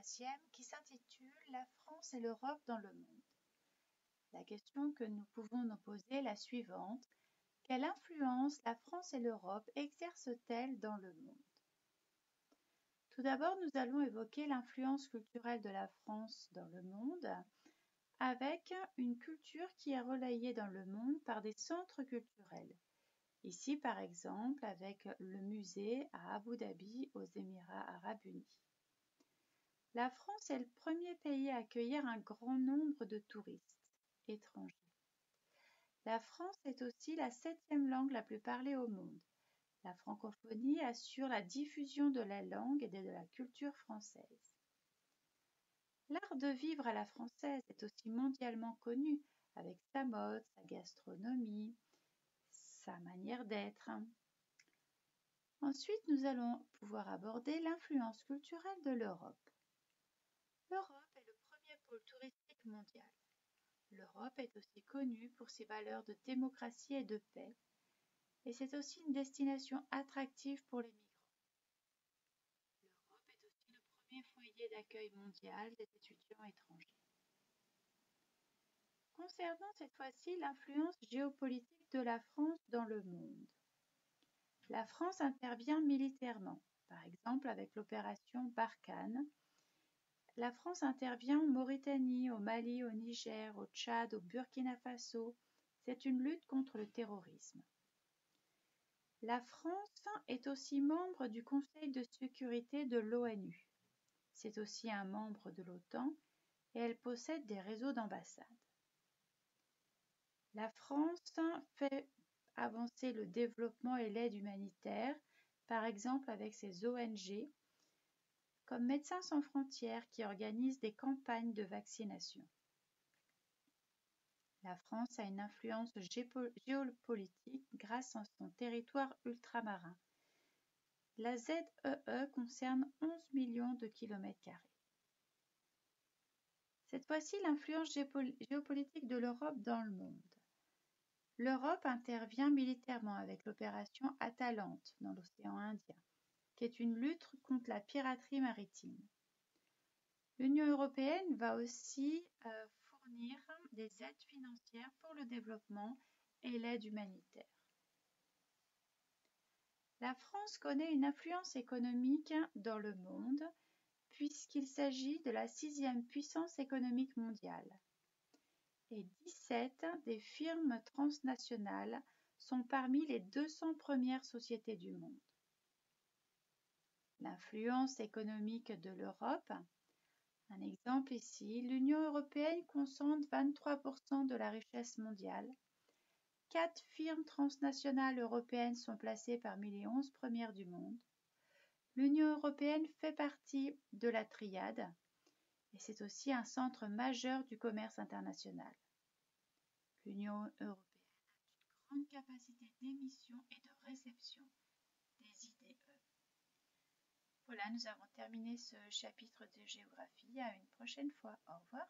troisième qui s'intitule « La France et l'Europe dans le monde ». La question que nous pouvons nous poser est la suivante. Quelle influence la France et l'Europe exercent-elles dans le monde? Tout d'abord, nous allons évoquer l'influence culturelle de la France dans le monde avec une culture qui est relayée dans le monde par des centres culturels. Ici, par exemple, avec le musée à Abu Dhabi, aux Émirats arabes unis. La France est le premier pays à accueillir un grand nombre de touristes étrangers. La France est aussi la 7e langue la plus parlée au monde. La francophonie assure la diffusion de la langue et de la culture française. L'art de vivre à la française est aussi mondialement connu, avec sa mode, sa gastronomie, sa manière d'être. Ensuite, nous allons pouvoir aborder l'influence culturelle de l'Europe. L'Europe est le premier pôle touristique mondial. L'Europe est aussi connue pour ses valeurs de démocratie et de paix, et c'est aussi une destination attractive pour les migrants. L'Europe est aussi le premier foyer d'accueil mondial des étudiants étrangers. Concernant cette fois-ci l'influence géopolitique de la France dans le monde. La France intervient militairement, par exemple avec l'opération Barkhane. La France intervient en Mauritanie, au Mali, au Niger, au Tchad, au Burkina Faso. C'est une lutte contre le terrorisme. La France est aussi membre du Conseil de sécurité de l'ONU. C'est aussi un membre de l'OTAN et elle possède des réseaux d'ambassades. La France fait avancer le développement et l'aide humanitaire, par exemple avec ses ONG, comme Médecins sans frontières qui organisent des campagnes de vaccination. La France a une influence géopolitique grâce à son territoire ultramarin. La ZEE concerne 11 millions de kilomètres carrés. Cette fois-ci, l'influence géopolitique de l'Europe dans le monde. L'Europe intervient militairement avec l'opération Atalante dans l'océan Indien, qui est une lutte contre la piraterie maritime. L'Union européenne va aussi fournir des aides financières pour le développement et l'aide humanitaire. La France connaît une influence économique dans le monde puisqu'il s'agit de la 6e puissance économique mondiale. Et 17 des firmes transnationales sont parmi les 200 premières sociétés du monde. L'influence économique de l'Europe. Un exemple ici, l'Union européenne concentre 23% de la richesse mondiale. 4 firmes transnationales européennes sont placées parmi les 11 premières du monde. L'Union européenne fait partie de la triade et c'est aussi un centre majeur du commerce international. L'Union européenne a une grande capacité d'émission et de réception des IDE. Voilà, nous avons terminé ce chapitre de géographie. À une prochaine fois. Au revoir.